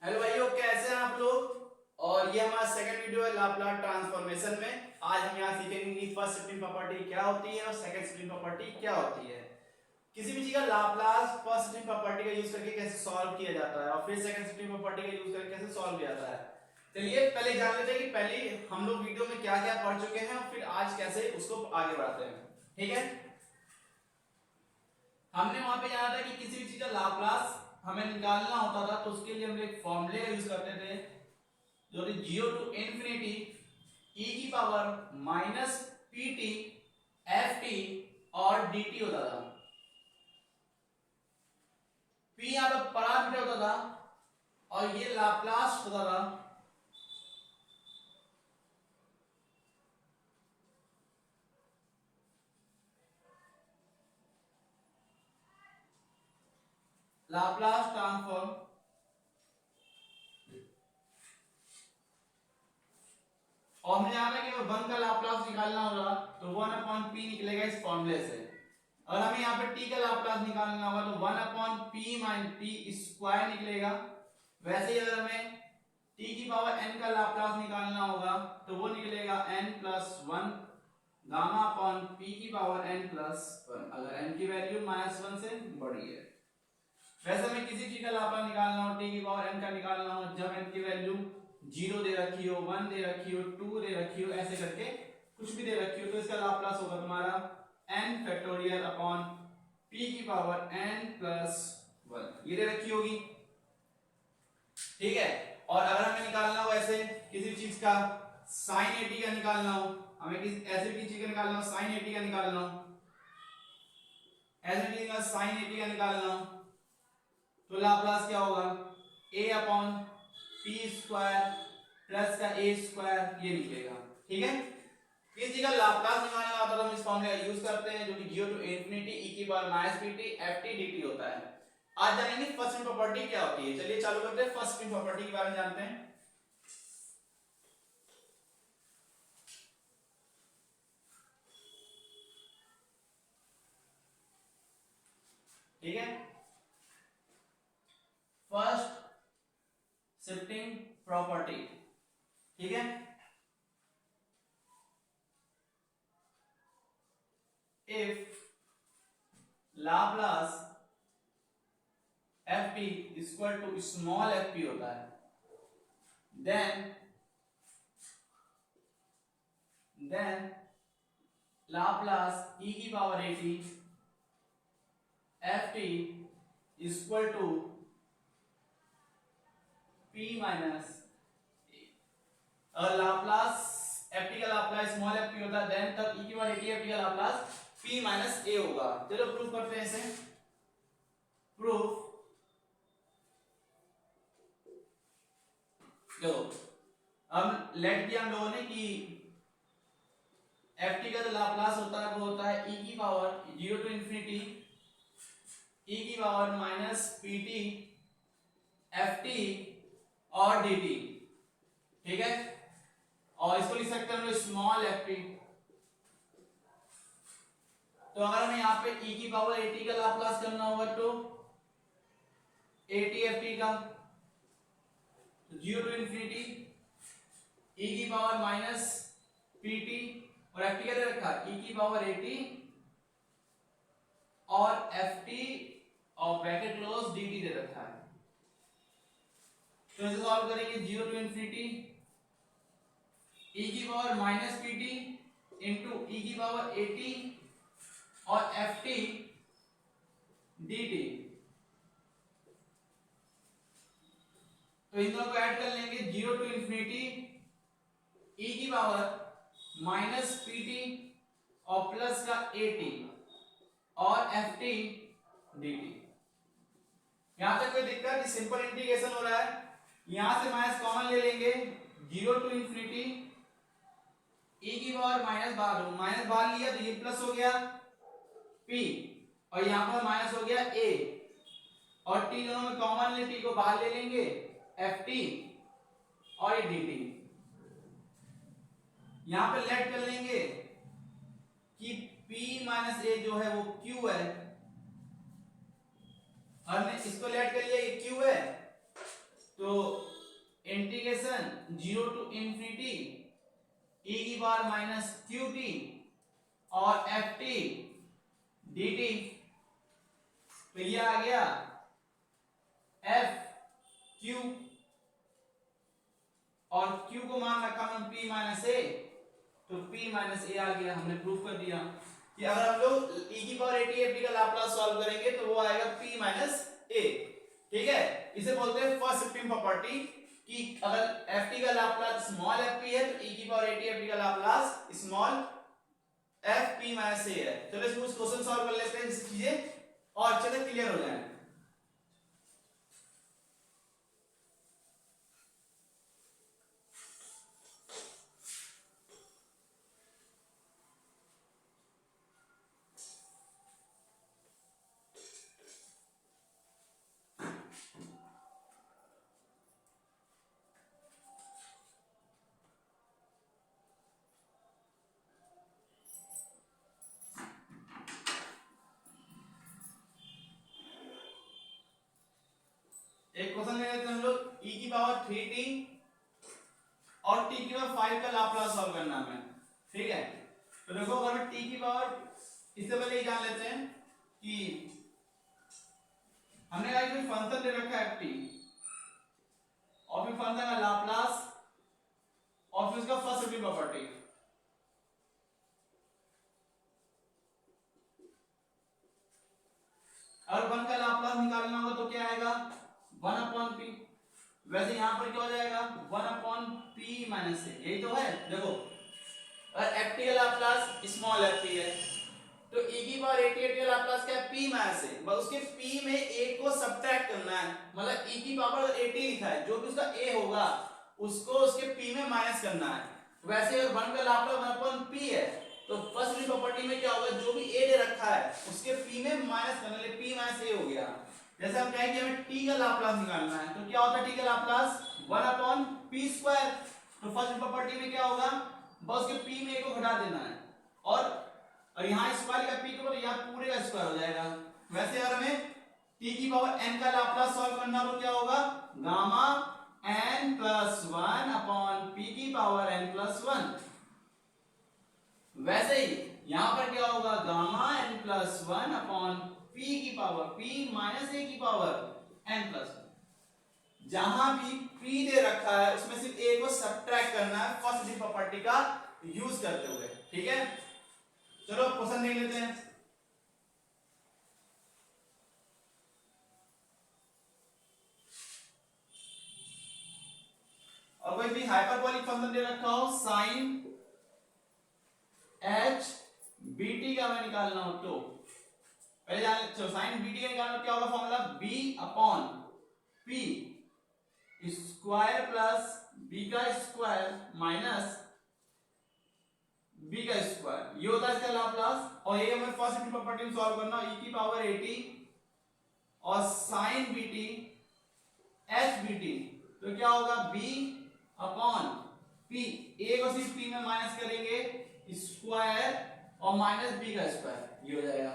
Hello भाइयों, कैसे हैं आप लोग। और ये हमारा सेकंड वीडियो है लाप्लास ट्रांसफॉर्मेशन में। आज हम यहाँ सीखेंगे कि फर्स्ट शिफ्टिंग प्रॉपर्टी क्या होती है और सेकंड शिफ्टिंग प्रॉपर्टी क्या होती है। किसी भी चीज का लाप्लास फर्स्ट शिफ्टिंग प्रॉपर्टी का यूज करके कैसे सॉल्व किया जाता है और फिर सेकंड शिफ्टिंग प्रॉपर्टी का यूज करके कैसे सॉल्व किया जाता है। चलिए पहले जान लेते हैं कि पहले हम लोग वीडियो में क्या क्या पढ़ चुके हैं और फिर आज कैसे उसको आगे बढ़ाते हैं। ठीक है, हमने वहां पे जाना था कि किसी भी चीज का लाप्लास हमें निकालना होता था तो उसके लिए हम एक फॉर्मूले का यूज करते थे जो कि 0 टू इन्फिनिटी e की power minus P T F T और डी टी होता था। p यहां पर पैरामीटर होता था और ये लाप्लास होता था। लाप्लास ट्रांसफॉर्म और हमें जाना है कि वन का लाप्लास निकालना होगा तो 1/p निकलेगा इस फॉर्मूले से। और हमें यहाँ पे t का लाप्लास निकालना होगा तो 1/p माइनस p स्क्वायर निकलेगा। वैसे ही अगर हमें t की पावर n का लाप्लास निकालना होगा तो वो निकलेगा n plus one gamma upon p की पावर n प्लस वन, अगर n की वैल्यू -1 से बड़ी है। वैसे हमें किसी चीज का लाप्लास निकालना हो, t की पावर n का निकालना हो, जब n की वैल्यू 0 दे रखी हो, 1 दे रखी हो, 2 दे रखी हो, ऐसे करके कुछ भी दे रखी हो तो इसका लाप्लास होगा तुम्हारा n फैक्टोरियल अपॉन p की पावर n प्लस 1, ये दे रखी होगी। ठीक है, और अगर हमें निकालना हो ऐसे किसी चीज का sin 80 का निकालना हो, हमें किसी ऐसे भी चीज का निकालना हो, sin 80 का निकालना हो, ऐसे चीज का sin 80 का निकालना हो तो लाप्लास क्या होगा a upon P square plus का a स्क्वायर, ये निकलेगा। ठीक है, किसी चीज का लाप्लास निकालना होता है तो हम इस फॉर्मूले का यूज करते हैं जो कि 0 टू इन्फिनिटी e की power minus pt ft dt होता है। आज जानेंगे फर्स्ट प्रॉपर्टी क्या होती है। चलिए चालू करते हैं, फर्स्ट प्रॉपर्टी के बारे में जानते हैं। ठीक है, फर्स्ट शिफ्टिंग प्रॉपर्टी। ठीक है, if Laplace ft equal to small fp होता है देन लाप्लास e की power 80 ft equal to p minus a। अगर लाप्लास ft का लाप्लास स्मॉल fp होता है देन तब e की पावर 80 ft का लाप्लास p माइनस a होगा। चलो प्रूफ करते हैं इसे। प्रूफ, देखो अब लेट किया हम लोगों ने कि ft का जो लाप्लास होता है वो होता है e की पावर 0 टू इंफिनिटी e की पावर माइनस pt ft और dt। ठीक है, और इसको लिख सकते हैं हम लोग स्मॉल ft। तो अगर हमें यहाँ पे e की पावर 80 का लाप्लास करना होगा तो 80 ft का 0 टू इंफिनिटी e की पावर माइनस pt और ft क्या दे रखा e की पावर 80 और ft और ब्रैकेट क्लोज dt दे रखा है। तो इसे सॉल्व करेंगे 0 टू इंफिनिटी e की power minus pt into e की पावर 80 और ft dt। तो इन दोनों को ऐड कर लेंगे 0 टू इंफिनिटी e की पावर माइनस pt और प्लस का 80 और ft dt। यहां तक कोई दिक्कत, सिंपल इंटीग्रेशन हो रहा है। यहां से माइनस कॉमन ले लेंगे 0 टू इंफिनिटी e की पावर माइनस बाहर लिया तो ये प्लस हो गया p और यहां पर माइनस हो गया a और t दोनों में कॉमन ले, t को बाहर ले लेंगे ft और ये dt। यहां पे लेट कर लेंगे कि p माइनस a जो है वो q है हमने इसको लेट कर लिया, ये q है तो जीरो टू इंफिनिटी e की पावर माइनस क्यू टी और एफ टी डी टी। तो ये आ गया एफ क्यू और q को मान रखा हमने p माइनस ए, तो p माइनस ए आ गया। हमने प्रूव कर दिया कि अगर हम लोग e की पावर at ft का लाप्लास सॉल्व करेंगे तो वो आएगा p माइनस ए। ठीक है, इसे बोलते हैं फर्स्ट शिफ्टिंग प्रॉपर्टी कि अगर ft का लाप्लास स्मॉल fp है तो e की पावर at ft का लाप्लास स्मॉल fp माइनस ए है। चलो इसको क्वेश्चन सॉल्व कर लेते हैं जिससे चीजें और अच्छे से क्लियर हो जाए। एक क्वेश्चन ले लेते हैं हम लोग, e की पावर 3t और t की पावर 5 का लाप्लास सॉल्व करना है। ठीक है, तो देखो अगर मैं t की पावर, इससे पहले ये जान लेते हैं कि हमने कहा कोई फंक्शन दे रखा है ft और फिर फंक्शन का लाप्लास और फिर उसका फर्स्ट शिफ्टिंग प्रॉपर्टी। अगर 1 का लाप्लास निकालना होगा तो क्या आएगा 1 अपॉन पी। वैसे यहां पर क्या हो जाएगा 1 अपॉन पी माइनस ए, यही तो है। देखो अगर एफ टी का लाप्लास स्मॉल एफ टी है तो e की पावर at का लाप्लास क्या है p माइनस ए, बस उसके p में a को सब्ट्रैक्ट करना है। मतलब e की पावर 80 लिखा है, जो भी उसका a होगा उसको उसके p में माइनस करना है। वैसे अगर 1 का लाप्लास 1 अपॉन p है तो फर्स्ट प्रॉपर्टी में क्या होगा, जो भी a दे रखा है उसके p में माइनस करना, ले p माइनस a हो गया। जैसे हम कहें कि हमें t का लाप्लास निकालना है तो क्या होता है t का लाप्लास 1 अपॉन p स्क्वायर। तो फर्स्ट प्रॉपर्टी में क्या होगा, बस उसके p में a को घटा देना है और यहाँ स्क्वायर का p तो यहाँ पूरे का स्क्वायर हो जाएगा। वैसे अगर हमें t की पावर n का लाप्लास सॉल्व करना हो तो क्या होगा gamma n plus 1 upon p की पावर n प्लस 1। वैसे ही यहां पर क्या होगा gamma n plus 1 upon p की पावर p माइनस a की पावर n प्लस 1। जहां भी p दे रखा है उसमें सिर्फ a को सब्ट्रैक्ट करना है फर्स्ट प्रॉपर्टी का यूज करते हुए। ठीक है, चलो क्वेश्चन देख लेते हैं। और कोई भी हाइपरबोलिक फंक्शन दे रखा हो साइन h bt का हमें निकालना हो तो पहले जान लेते, साइन bt का निकालना क्या होगा formula b upon p square plus b का स्क्वायर माइनस b का स्क्वायर, ये होता है इसका लाप्लास। और ये हमें फर्स्ट प्रॉपर्टी में सॉल्व करना e की पावर 80 और sin bt h bt, तो क्या होगा b अपॉन p, a को सिर्फ p में माइनस करेंगे स्क्वायर और माइनस b का स्क्वायर, ये हो जाएगा।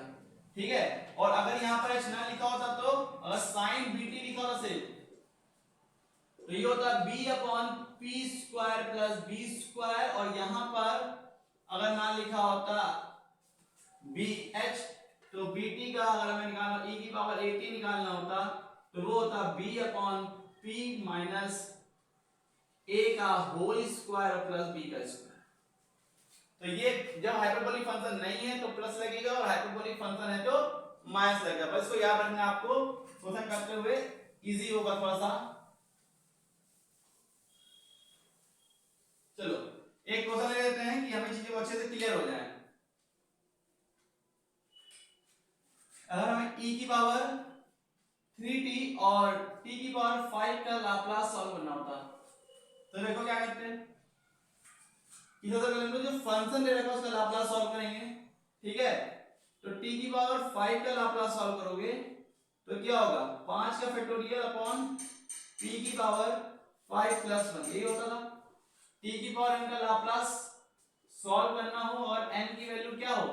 ठीक है, और अगर यहां पर h ना लिखा होता तो अगर sin bt लिखा होता सिर्फ तो ये होता b upon p square plus b square, और यहां पर अगर ना लिखा होता bh तो bt का अगर हमें निकालना e की पावर 80 निकालना होता तो वो होता b upon p minus a का होल स्क्वायर प्लस b का स्क्वायर। तो ये जब हाइपरबोलिक फंक्शन नहीं है तो प्लस लगेगा और हाइपरबोलिक फंक्शन है तो माइनस लगेगा। बस इसको याद रखना, आपको क्वेश्चन करते हुए इजी होगा थोड़ा सा। चलो एक क्वेश्चन ले लेते हैं कि हमें चीजें अच्छे से क्लियर हो जाए। अगर हमें e की पावर 3t और t की पावर 5 का लाप्लास सॉल्व करना होता तो देखो क्या करते हैं, जो फंक्शन दे रखा है उसका लाप्लास सॉल्व करेंगे। ठीक है, तो t की पावर 5 का लाप्लास सॉल्व करोगे तो क्या होगा 5 का फैक्टोरियल अपॉन p की पावर 5 प्लस 1, यही होता था। t की पावर n का लाप्लास सॉल्व करना हो और n की वैल्यू क्या हो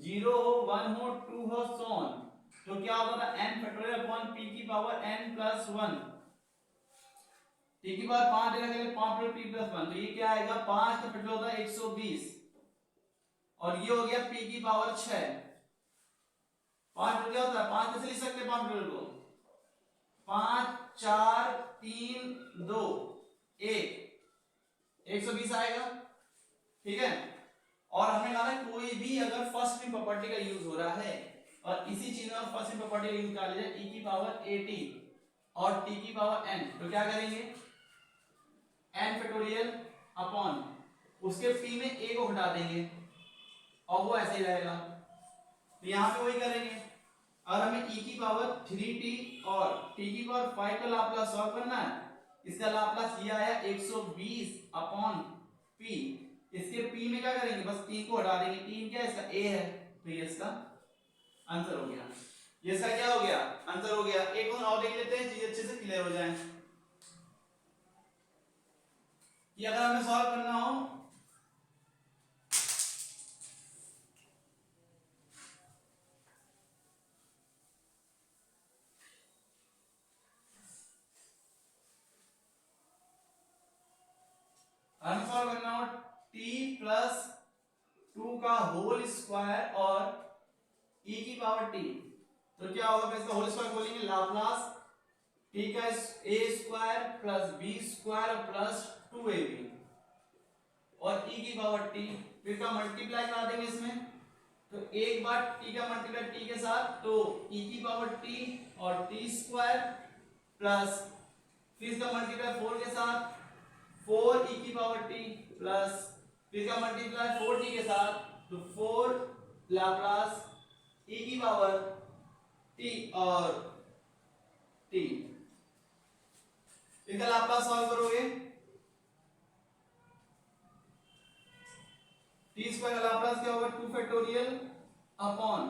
0 हो 1 हो 2 हो सो ऑन, तो क्या होगा n फैक्टोरियल अपॉन p की पावर n प्लस 1। टी की पावर 5 देने के लिए 5 टी प्लस 1, तो ये क्या आएगा 5 का फैक्टर होता है 120 और ये हो गया पी की पावर 6। 5 क्या होता है 5 कैसे लिख सकते हैं 5 को 5 4 3 2 1 120 आएगा। ठीक है, और हमें कहा है कोई भी अगर फर्स्ट प्रिंट प्रॉपर्टी का यूज हो रहा है और इसी चीज में फर्स्ट प्रिंट प्रॉपर्टी का यूज कर लिया e की पावर at और t की पावर n, तो क्या करेंगे n फैक्टोरियल अपॉन उसके p में a को घटा देंगे और वो ऐसे ही रहेगा। तो यहां पे वही करेंगे, और हमें e की पावर 3t और t की पावर 5 का लाप्लास सॉल्व करना है। इसका लाप्लास ये आया 120 अपॉन p, इसके p में क्या करेंगे बस 3 को हटा देंगे, 3 क्या है इसका a है, तो ये इसका आंसर हो गया। ये इसका क्या हो गया आंसर हो गया। एक और देख लेते हैं चीज अच्छे से क्लियर हो जाए कि अगर हमें सॉल्व करना हो t प्लस 2 का होल स्क्वायर और e की पावर t, तो क्या होगा इसका होल स्क्वायर बोलेंगे लाप्लास t का a square plus b square plus 2ab और e की पावर t, फिर का मल्टीप्लाई करा देंगे इसमें, तो एक बार t का मल्टीप्लाई t के साथ तो e की पावर t और t स्क्वायर प्लस फिर इसका मल्टीप्लाई 4 के साथ 4 e की पावर t प्लस फिर का मल्टीप्लाई 4t के साथ तो 4 लाप्लास e की पावर t और t, इसका लाप्लास सॉल्व करोगे t स्क्वायर का लाप्लास क्या होगा 2 फैक्टोरियल अपॉन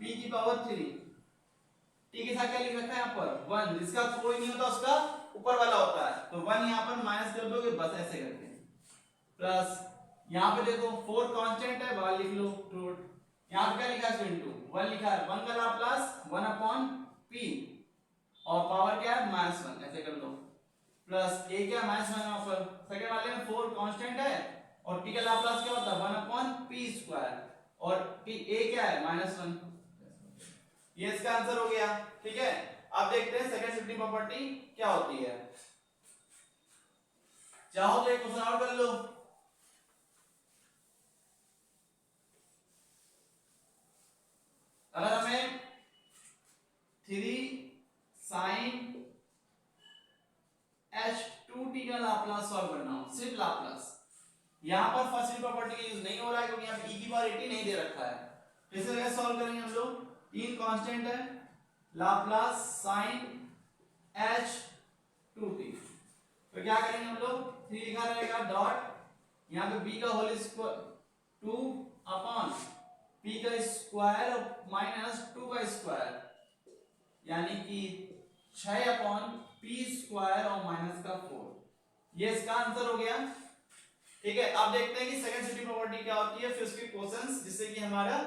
p की पावर 3, t के साथ क्या लिख रखा है यहाँ पर 1, जिसका कोई नहीं होता उसका ऊपर वाला होता है, तो 1 यहाँ पर माइनस कर दोगे बस ऐसे करके, प्लस यहाँ पे देखो 4 कांस्टेंट है बाहर लिख लो रूट, यहाँ पे क्या लिखा है इनटू 1 लिखा है, 1 का लाप्लास 1 अपॉन p और पावर क्या है -1 ऐसे कर लो, प्लस a क्या -1 यहाँ पर सेकंड वाले में 4 कांस्टेंट है और t का लाप्लास क्या होता है 1 अपॉन p स्क्वायर और a क्या है -1, ये इसका आंसर हो गया। ठीक है, अब देखते हैं सेकंड शिफ्टिंग प्रॉपर्टी क्या होती है। चाहो तो एक क्वेश्चन और कर लो, अगर हमें 3 sin h2t का लाप्लास सॉल्व करना हो, सिर्फ लाप्लास, यहां पर फर्स्ट प्रॉपर्टी का यूज नहीं हो रहा है क्योंकि यहां पे e की पावर 80 नहीं दे रखा है, इसे कैसे सॉल्व करेंगे हम लोग, तीन कांस्टेंट है लाप्लास sin h2t, तो क्या करेंगे हम लोग 3 लिखा रहेगा डॉट यहां पे b का होल स्क्वायर 2 अपॉन p का स्क्वायर और माइनस 2 का स्क्वायर यानी कि 6 अपॉन p स्क्वायर और माइनस का 4, ये इसका आंसर हो गया। ठीक है, अब देखते हैं कि सेकंड शिफ्टिंग प्रॉपर्टी क्या होती है, फिर उसके क्वेश्चंस, जिससे कि हमारा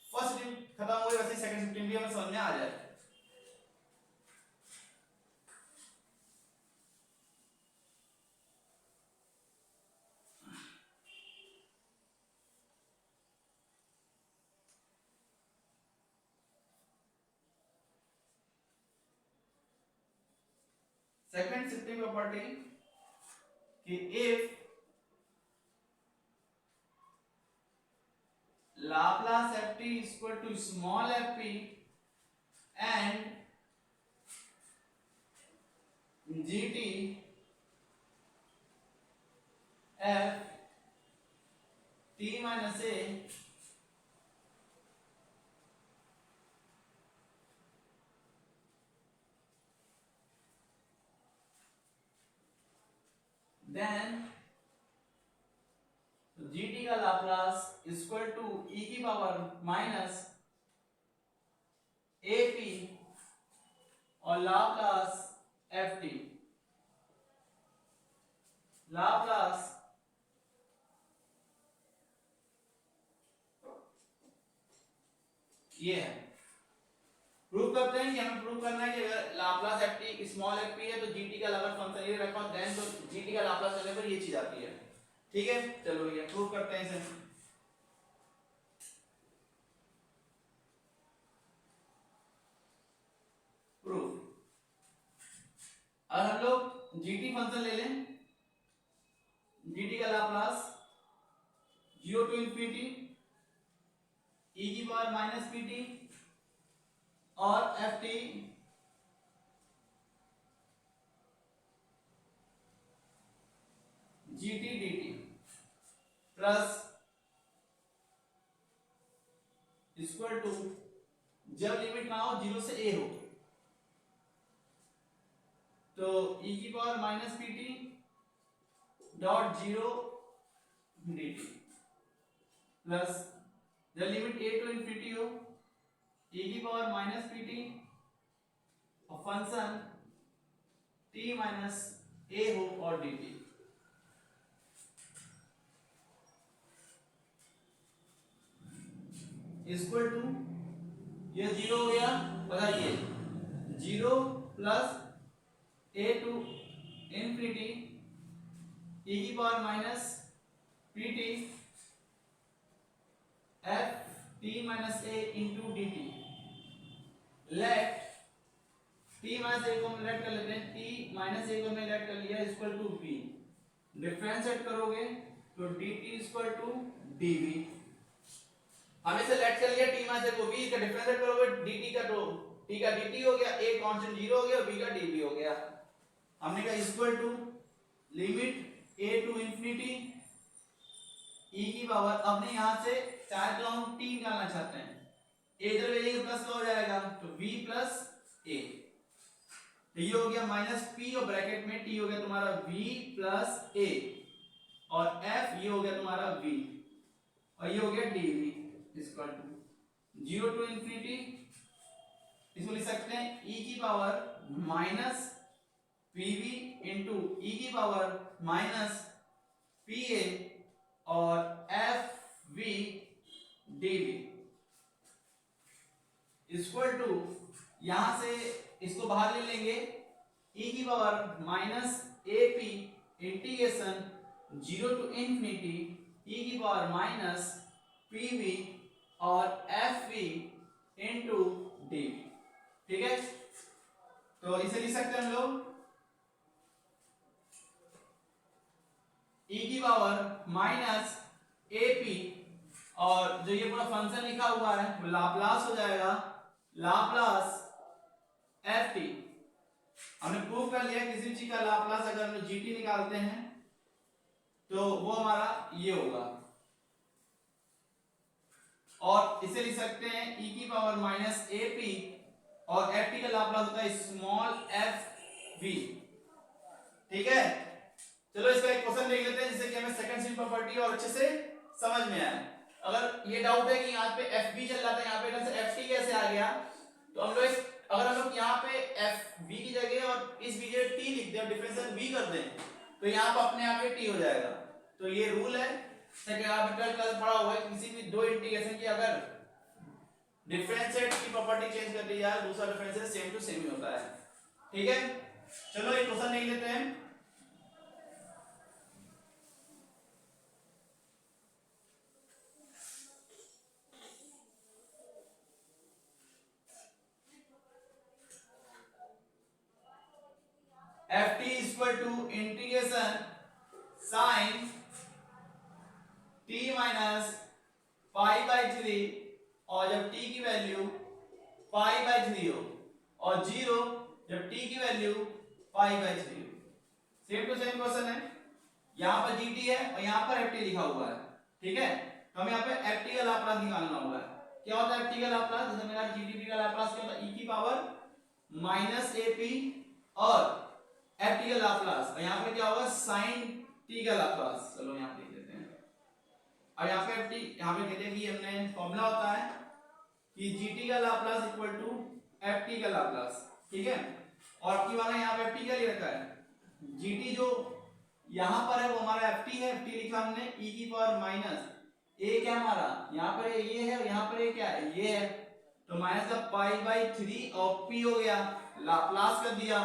फर्स्ट शिफ्टिंग खत्म हो गई, वैसे सेकंड शिफ्टिंग भी हमें समझ में आ जाए। सेकंड शिफ्टिंग प्रॉपर्टी कि if Laplace ft is equal to small fp and gt f t minus a then gt का लाप्लास इक्वल टू e की पावर माइनस ap और लाप्लास ft, लाप्लास ये है प्रूव करते हैं कि हमें प्रूव करना है कि अगर Laplace F T small F P है तो जीटी का अगर फंक्शन ये रखा हो देन तो जीटी का लाप्लास लेने पर ये चीज आती है। ठीक है, चलो ये प्रूव करते हैं इसे। प्रूफ, अगर हम लोग जीटी फंक्शन ले लें, जीटी का लाप्लास 0 टू इंफिनिटी e की पावर माइनस पीटी और F T GT DT plus equal to, जब लिमिट ना हो 0 से a हो तो e की power minus PT dot 0 dt plus जब लिमिट a टू इंफिनिटी हो e की पावर माइनस पीटी और फंक्शन t माइनस a हो और dt। इक्वल टू, ये 0 हो गया, बताइए 0 plus a to infinity e की power minus pt f t minus a into dt। Let t minus a को हम लेट कर लेते हैं, t माइनस a को हमने लेट कर लिया इक्वल टू b, डिफरेंशिएट करोगे तो dt इक्वल टू dv। हमें से लेट कर लिया t माइनस a को, v का डिफरेंशिएट करोगे dt का, तो t का dt हो गया, a कांस्टेंट 0 हो गया, v का dv हो गया। हमने कहा equal to limit a to infinity e की पावर, अपने यहां से चाहे तो हम t निकालना चाहते हैं, a इधर a प्लस का हो जाएगा तो v प्लस a, तो ये हो गया माइनस p और ब्रैकेट में t हो गया तुम्हारा v प्लस a और f ये हो गया तुम्हारा v और ये हो गया dv equal to 0 to infinity, इसको लिख सकते हैं e की power minus pv into e की पावर माइनस pa और fv dv इक्वल टू, यहां से इसको बाहर ले लेंगे, e की power minus ap integration 0 to infinity e की पावर माइनस pv और fv इंटू dv। ठीक है, तो इसे लिख सकते हैं हम लोग e की पावर माइनस ap और जो ये पूरा फंक्शन लिखा हुआ है वो लाप्लास हो जाएगा, लाप्लास ft। हमने प्रूव कर लिया किसी भी चीज का लाप्लास अगर हम gt निकालते हैं तो वो हमारा ये होगा, और इसे लिख सकते हैं e की पावर माइनस ap और ft का लाप्लास होता है स्मॉल fv। ठीक है, चलो इसका एक क्वेश्चन देख लेते हैं जिससे कि हमें सेकंड सिंपल प्रॉपर्टी और अच्छे से समझ में आए। अगर ये डाउट है कि यहाँ पे fb चल रहा था, यहाँ पे एकदम से ft कैसे आ गया, तो हम लोग अगर हम लोग यहाँ पे fb की जगह और इस b जगह t लिख दें, डिफरेंशियल v कर दें, तो यहाँ पे अपने आप t हो जाएगा। तो ये रूल है, सेकंड आप 12th क्लास पढ़ा हुआ है, किसी भी दो इंटीग्रेशन की अगर डिफरेंशिएट की प्रॉपर्टी चेंज कर दी जाए, दूसरा डिफरेंशिएट सेम टू सेम ही होता है। ठीक है, चलो एक क्वेश्चन देख लेते हैं। ft equal to integration sine t minus pi by 3, और जब t की वैल्यू पाई बाई 3 हो, और 0 जब t की वैल्यू पाई बाई 3 हो। सेम टू सेम क्वेश्चन है, यहाँ पर gt है और यहाँ पर ft लिखा हुआ है। ठीक है, तो हमें यहाँ पे ft का लाप्लास निकालना होगा। क्या होता है ft का लाप्लास, जैसे मेरा gdt का लाप्लास क्या होता है, e की पावर माइनस ap और ft का लाप्लास, और यहाँ पे क्या होगा sin t का लाप्लास। चलो यहाँ पे लिख देते हैं, और यहाँ पे ft, यहाँ पे कहते हैं कि हमने फॉर्मूला होता है कि gt का लाप्लास इक्वल टू ft का लाप्लास। ठीक है, और आपकी वाला यहाँ पे ft क्या लिख रखा है, gt जो यहाँ पर है वो हमारा ft है, ft लिखा हमने e की पावर माइनस a, क्या हमारा यहाँ पर ये है और यहाँ पर ये क्या है, ये है, तो माइनस का पाई बाई 3 और p हो गया, लाप्लास कर दिया।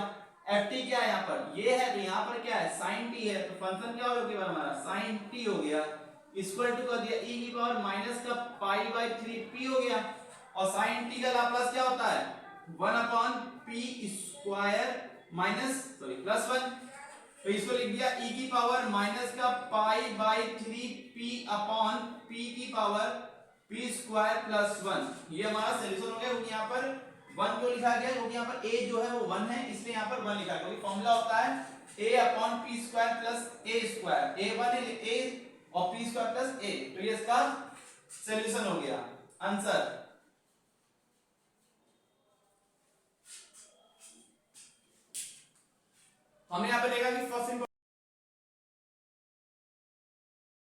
ft क्या है यहाँ पर, ये है, तो यहाँ पर क्या है sin t है, तो फंक्शन क्या हो गया हमारा sin t हो गया, इक्वल टू कर दिया e की पावर माइनस का पाई बाई 3p हो गया। और sin t का लाप्लास क्या होता है 1 upon p square minus sorry plus 1, तो इसको लिख दिया e की पावर माइनस का pi by 3p upon p की पावर p स्क्वायर प्लस 1। ये हमारा सॉल्यूशन हो गया, क्योंकि यहाँ पर 1 क्यों लिखा गया, क्योंकि यहाँ पर a जो है वो 1 है, इसलिए यहाँ पर 1 लिखा है, क्योंकि फॉर्मूला होता है a upon p square plus a square, a 1 है a और p स्क्वायर प्लस a, तो ये इसका सॉल्यूशन हो गया आंसर। हमने यहाँ पे देखा कि फर्स्ट